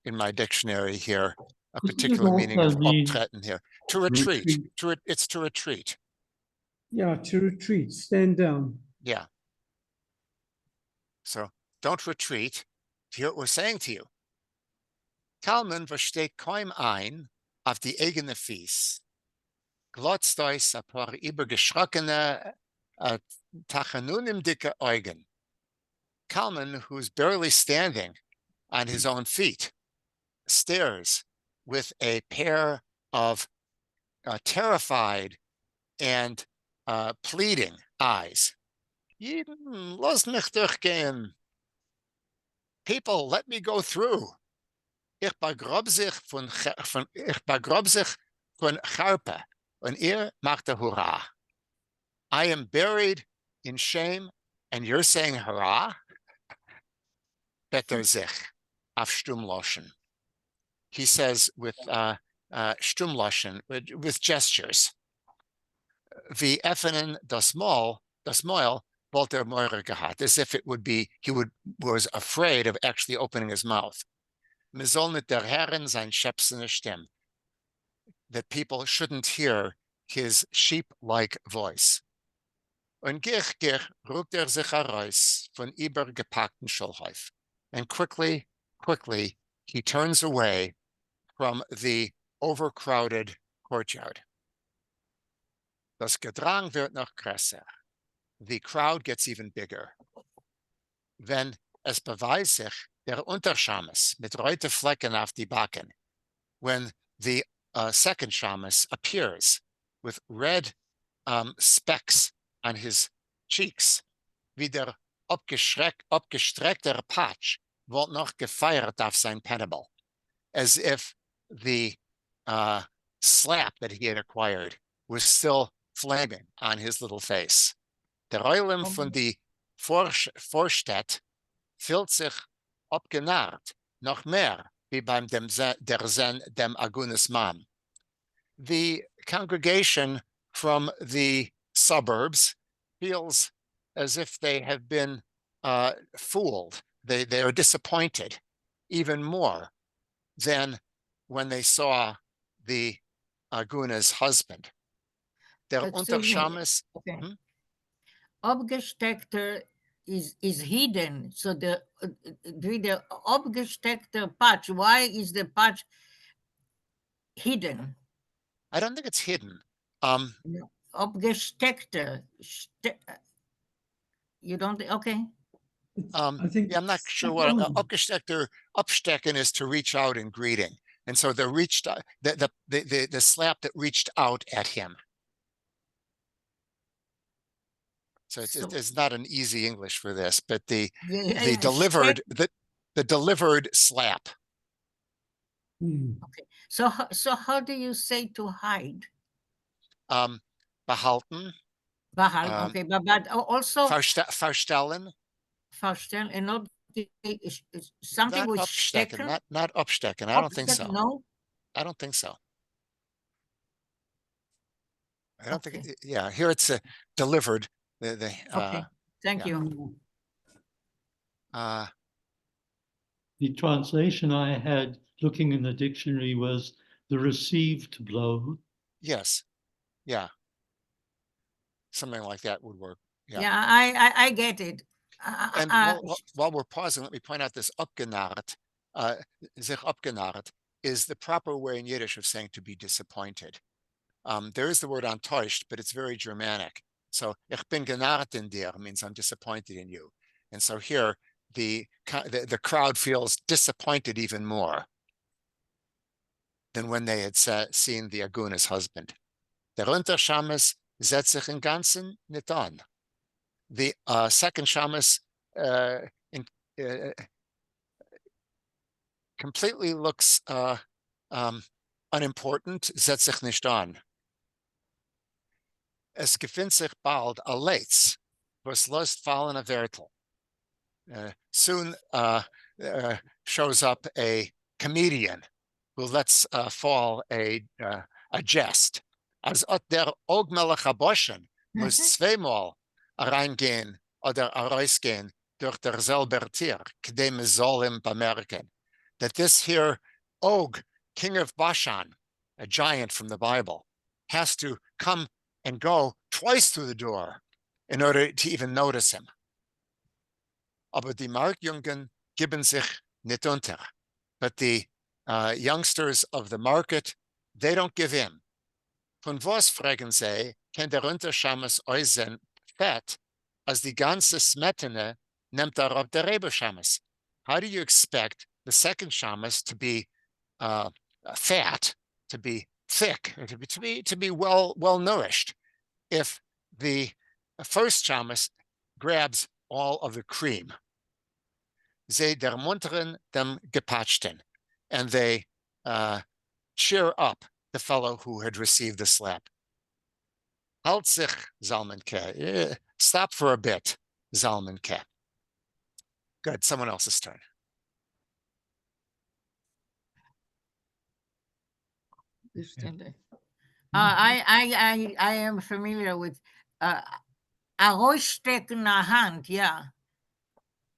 in my dictionary here a Doesn't it particular meaning of also mean optreten here. To retreat. retreat? It's to retreat. Yeah, to retreat, stand down. Yeah. So don't retreat. Hear what we're saying to you. Kalman versteht kaum ein auf die eigene Fies. Glotzt euch ein paar übergeschrockene Tachanunim dicke Augen. Kalman, who's barely standing on his own feet, stares with a pair of terrified and pleading eyes. Jeden, lass mich durchgehen. People, let me go through. Ich begrub sich von Charpe und ihr macht a hurrah. I am buried in shame and you're saying hurrah? Better sich auf Stummloschen. He says with Stummloschen, with gestures. Wie effenen das Moil wollte Moira gehabt, as if it would be, was afraid of actually opening his mouth. Man soll nicht der Herren sein schepsene Stimme. That people shouldn't hear his sheep-like voice. Und gich ruft sich heraus von übergepackten Schulhof. And quickly, he turns away from the overcrowded courtyard. Das Gedrang wird noch größer. The crowd gets even bigger. Wenn es beweist sich der Unterschames mit rote Flecken auf die Backen, when the second shamus appears with red specks on his cheeks, wie der abgestreckter Patch wird noch gefeiert auf sein Penable, as if the slap that he had acquired was still flaming on his little face. Der Eulim von die Vorstadt fühlt sich abgenarrt, noch mehr wie beim dem Agunes Mann. The congregation from the suburbs feels as if they have been fooled. They are disappointed even more than when they saw the Agune's husband. Der Excuse me. Unterschames, Okay. Hmm? Abgesteckter is hidden. So the abgesteckter patch, why is the patch hidden? I don't think it's hidden. Abgesteckter. You don't, okay. I think Yeah, I'm not sure what upstecken is, to reach out in greeting. And so the reached the slap that reached out at him. So it's not an easy English for this, but the delivered the delivered slap. Okay. So how do you say to hide? Behalten, Okay, but also verstellen, verstellen and not something not with upstecken, stecken. not upstecken. I don't think so. No. I don't think so. I don't think. Okay. Yeah, here it's delivered. Okay. Thank yeah. you. The translation I had looking in the dictionary was the received blow. Yes. Yeah. Something like that would work. Yeah. Yeah, I get it. And while we're pausing, let me point out this upgenarrt, sich upgenarrt, is the proper way in Yiddish of saying to be disappointed. There is the word enttäuscht, but it's very Germanic. So ich bin genarrt in dir means I'm disappointed in you. And so here the crowd feels disappointed even more than when they had seen the Agune's husband. Der Unterschames setzt sich im Ganzen nicht an. The second shamus completely looks unimportant, setzt sich nicht an. Es gefindt sich bald a Leitz, was lust fallen a Wertel. Soon shows up a comedian who lets fall a jest. Als ot der Ogmelech Aboschen muss zweimal reingehen oder rausgehen durch der selber Tier, kdem soll him bemerken. That this here Og, king of Bashan, a giant from the Bible, has to come and go twice through the door in order to even notice him. Aber die Marktjungen geben sich nicht unter. But the youngsters of the market, they don't give in. Von was, fragen sie, kann der Unterschames äußern fett, als die ganze Smetana nimmt ab der Rebeschames? How do you expect the second shamus to be fat, to be thick, to be well nourished, if the first shamus grabs all of the cream? Sie der munteren dem gepatschten, and they cheer up the fellow who had received the slap. Halt sich, Zalmanke. Stop for a bit, Zalmanke. Good, someone else's turn. I am familiar with a Rohrsteckender Hand, yeah.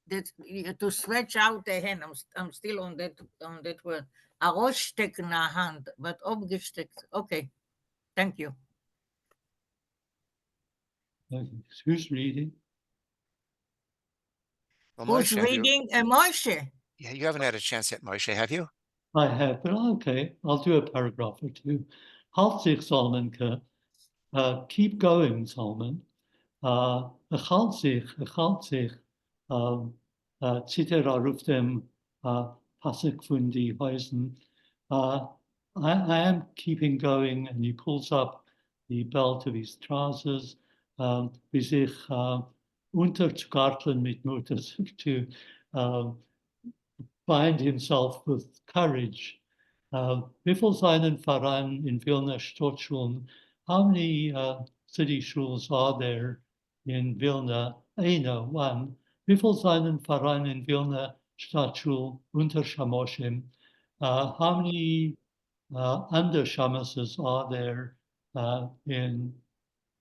That to stretch out the hand. I'm still on that word. A Rohrsteckender Hand, but abgesteckt. Okay, thank you. Who's reading? Well, Who's Moshe, reading? Moshe. Yeah, you haven't had a chance yet, Moshe, have you? I have, but okay, I'll do a paragraph or two. Halt sich, Salmanke. Keep going, Salman. Halt sich. Zitera ruft dem Pasuk von die Häusen. I am keeping going, and he pulls up the belt of his trousers, wie sich unterzugarteln mit Mutter, to bind himself with courage. Wiffel seinen Verein in Vilna Stadtschulen? How many city schools are there in Vilna? One. Wiffel seinen Verein in Vilna Stadtschul unter Shamoshim? How many under Shamases are there in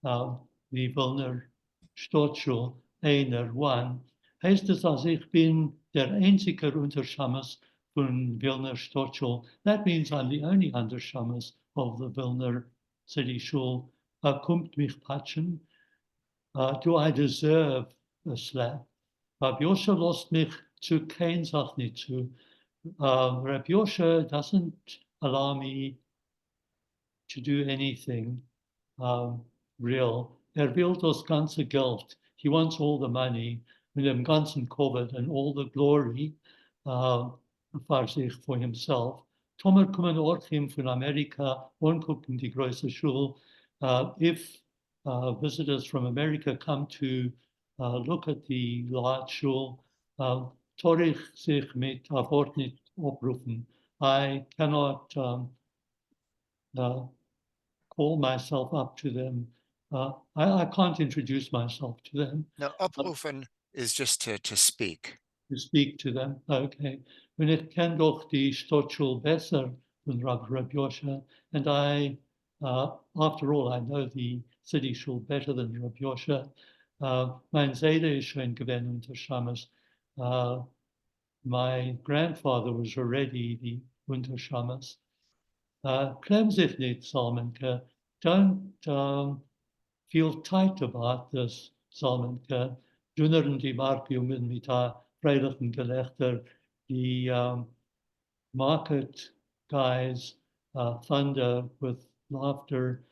the Vilna Stadtschul? One. Heißt es, als ich bin der einzige Unterschamas von Vilna Stadtschul? That means I'm the only Unterschamas of the Vilna City Shul, kommt mich patchen. Do I deserve a slap? Rabbi Yosha lost mich zu kein Sach nicht zu. Rabbi Yosha doesn't allow me to do anything real. Will das ganze Geld. He wants all the money mit dem ganzen Covid and all the glory für sich, for himself. Tomer kommen Orchim von Amerika angucken die große Schule. If visitors from America come to look at the large shul, torich sich mit Wort nicht abrufen. I cannot call myself up to them. I can't introduce myself to them, Now, uprufen is just to speak. to speak to them. Okay. When ich kenne doch die Stadtschule besser than Rabbi Yosha, and after all, I know the city shul better than Rabbi Yosha. Mein Zeder ist schon gewesen unter Shammos. My grandfather was already the unter Shammos. Klem sich nicht, Salmenke. Don't feel tight about this, Salmenke. Dünneren die Markjungen mit freilichen Gelächter. Die market guys thunder with laughter.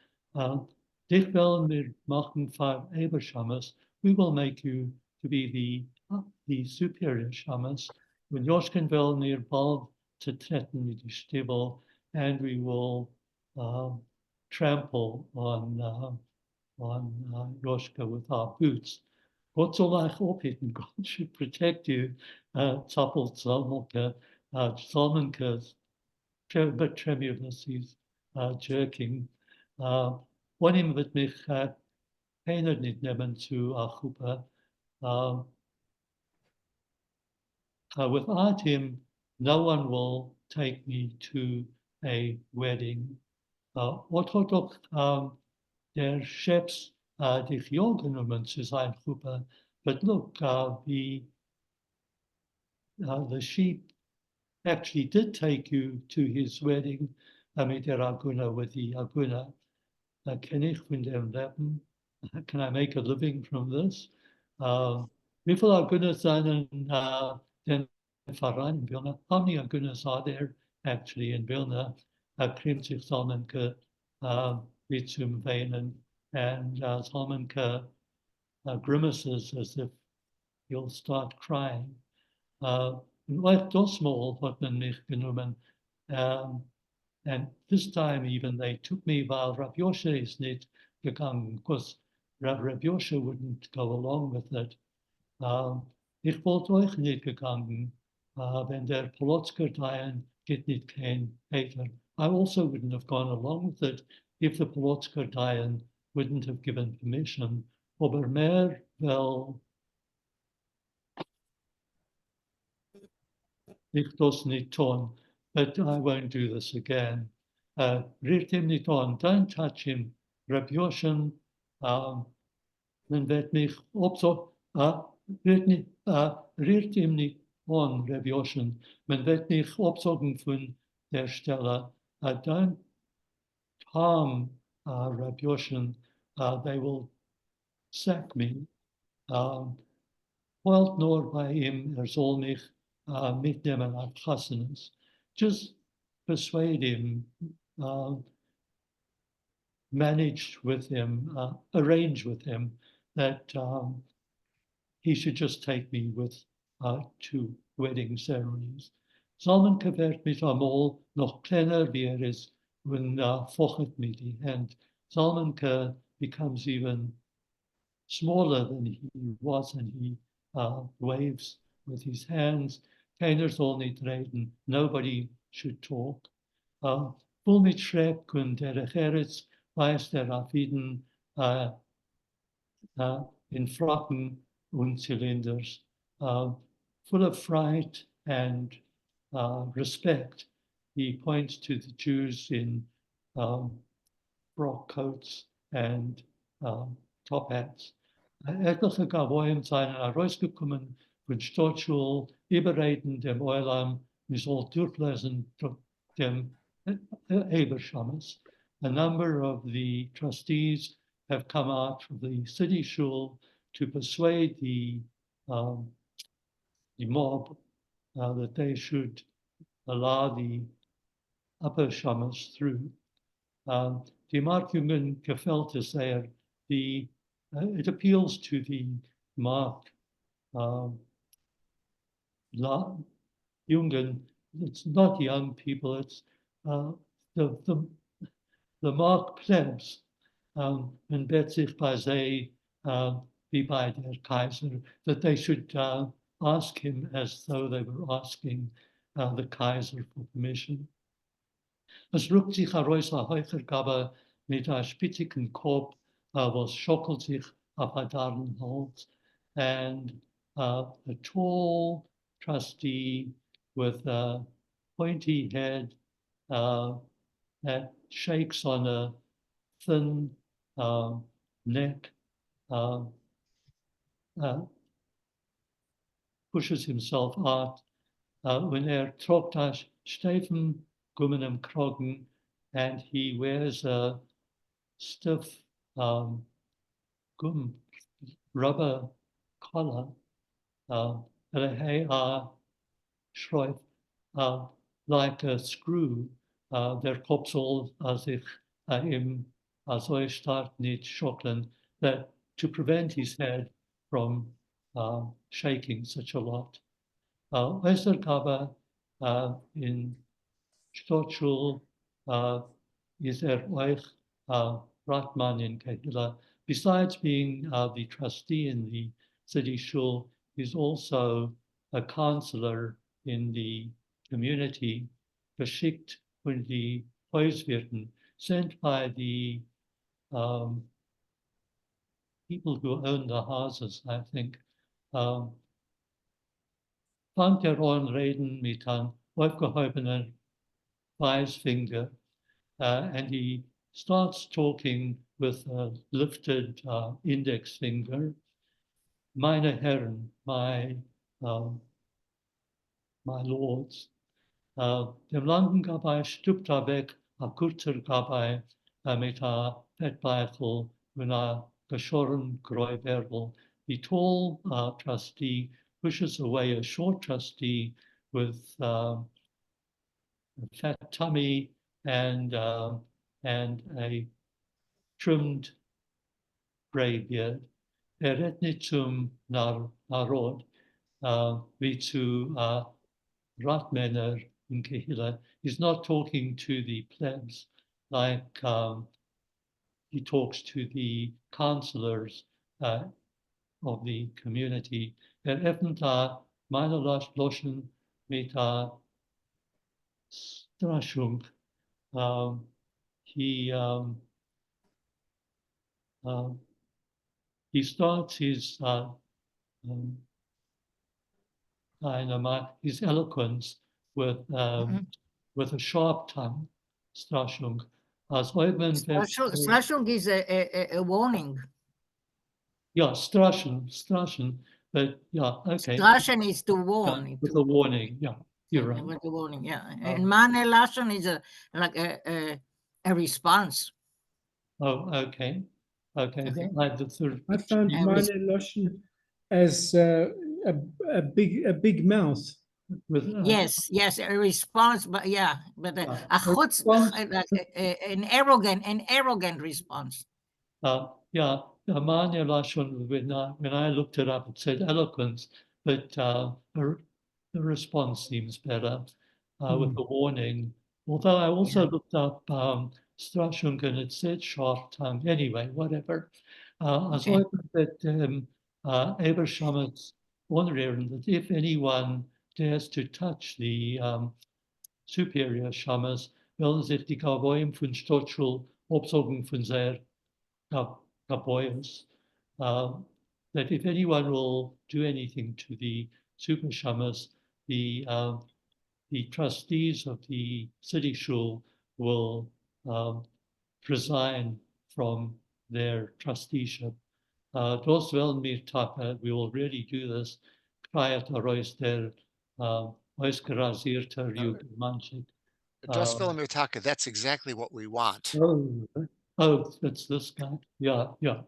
Dich wollen wir machen für Ebershammes. We will make you to be the superior Shammes. When Joschken will near bald to treten mit die Stiebel, and we will trample on Joschka with our boots. God soll euch aufhitten. God should protect you. Zappel Zalmelke, Zalmenke, but tremulous, he's jerking. One him with mich keiner nicht nehmen zu Achupa. Without him, no one will take me to a wedding. What hat doch der Chefs dich ja genommen zu sein Gruppe? But look, the sheep actually did take you to his wedding mit der Agune, with the Agune. Kann ich von dem leben? Can I make a living from this? Wie viele Agunas sind den Verein in Vilna? How many Agunas are there actually in Vilna? Krimmt sich Salmenke wie zum Weinen, and Salmenke grimaces as if he'll start crying. Like Dosmol hat man mich genommen. And this time even they took me while Rabbi Yosha is nicht gegangen, because Rabbi Yosha wouldn't go along with it. Ich wollte euch nicht gegangen, wenn der Polotsker Dayan geht nicht kein Hater. I also wouldn't have gone along with it if the Polotsker Dayan wouldn't have given permission. Aber mehr will ich das nicht tun, but I won't do this again. Rührt him nicht on, don't touch him. Rabbi Yoshan, man wird mich rührt ihm nicht on, Rabbi Yoshan. Man wird mich absagen von der Stelle. Don't harm Rabbi Yoshan. They will sack me. Wollt nur bei ihm, soll mich mitnehmen auf Chassanas. Just persuade him, manage with him, arrange with him that he should just take me with to wedding ceremonies. Salmenke werd mit einmal noch kleiner wie ist und fochert mit die Hand. Salmenke becomes even smaller than he was, and he waves with his hands. Keiner soll nicht reden. Nobody should talk. Voll mit Schreck und der Cheretz weiß der Affiden in Fracken und Zylinders. Full of fright and respect, he points to the Jews in frock coats and top hats. Etliche Gavoim seien herausgekommen von Stadtschul, überreden dem Eulam, wir soll durchlesen dem Ebershammes. a number of the trustees have come out from the city shul to persuade the mob that they should allow the upper shamas through. Die Markungen gefällt es sehr. It appeals to the mark Jungen. It's not young people. It's the mark plebs. And bet sich bei sie wie bei der Kaiser, that they should ask him as though they were asking the Kaiser for permission. Es rückt sich heraus a Heuchergabe mit a spitzigen Kopf, was schockelt sich auf a darren Hals, and a tall trustee with a pointy head that shakes on a thin neck, pushes himself out. When trok as Stephen Gummenum Krogen, and he wears a stiff gum rubber collar, schreef, like a screw. Der Kopf soll sich im so stark nicht schocken, that to prevent his head from shaking such a lot. Westergabe in Stadtschul is euch Ratman in Kehila. Besides being the trustee in the city shul, he's also a counselor in the community, geschickt von die Hauswirten, sent by the people who own the houses, I think. Fängt an reden mit einem aufgehobenen Weißfinger, and he starts talking with a lifted index finger. Meine Herren, my lords. Dem langen Gabei stuppt weg, a kurzer Gabei mit a Fettbeichel und a geschoren Gräuberl. The tall trustee pushes away a short trustee with a fat tummy and a trimmed grey beard. Redt nicht zum Narod, wie zu Ratmänner in Kehila. He's not talking to the plebs like he talks to the councillors of the community. Öffnet meine Loschen mit Straschung. He starts his his eloquence with a sharp tongue, Straschung. Slashung is a warning. Yeah, Straschen, but yeah, okay. Slashen is to warn. With a warning, yeah, you're right. With a warning, yeah. And Mane Lashon is like a response. Oh, okay. Okay. Okay. Like the third. I found Yeah, Meine Loschen as a big mouth. With, Yes, a response, but yeah, but Yeah. a chutz, like an arrogant response. Yeah, Amanya Lashon, when I looked it up, it said eloquence, but the response seems better with the warning. Although I also looked up Strashung and it said sharp tongue. Anyway, whatever. I saw that Ebershamets wondering that if anyone dares to touch the superior shamas, werden sich die Kavoim von Stotschul Obsorgung von sehr Kapoyas, that if anyone will do anything to the super shamas, the trustees of the city shul will resign from their trusteeship. Das wollen wir tappen. We will really do this. Prior to Royce der ausgerasierter Jugendmannschaft. Just Willem Utaka, that's exactly what we want. Oh, it's this guy. Yeah, yeah.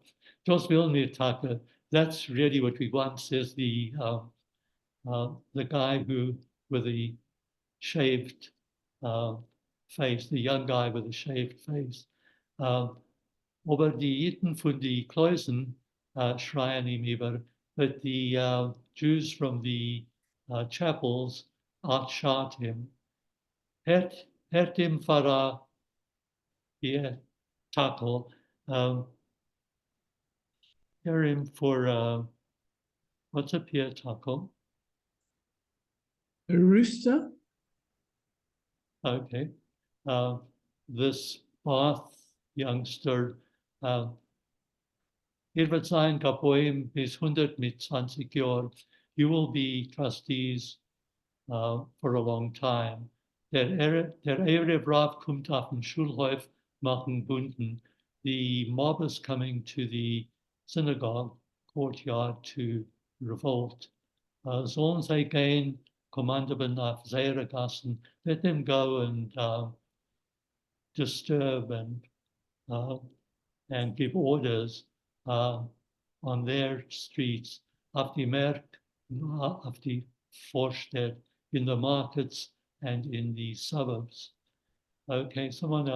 Jos Wilmer Tucker. That's really what we want, says the guy who with the shaved face, the young guy with the shaved face. Aber die Jiden von die Kleusen schreien ihm über, but the Jews from the chapels outshout him. Hert him for yeah, tackle. Hear him for what's a Pierre tackle? A rooster? Okay. This Bath youngster, hier wird sein Kapoim bis 100 mit 20 Jahren. You will be trustees for a long time. Der Erev Rav kommt auf den Schulhof machen Bunden. The mob is coming to the synagogue courtyard to revolt. Sollen sie gehen, Kommandant auf Seeregassen, let them go and disturb and give orders on their streets, auf die Märkte, auf die Vorstadt, in the markets and in the suburbs. Okay, someone else.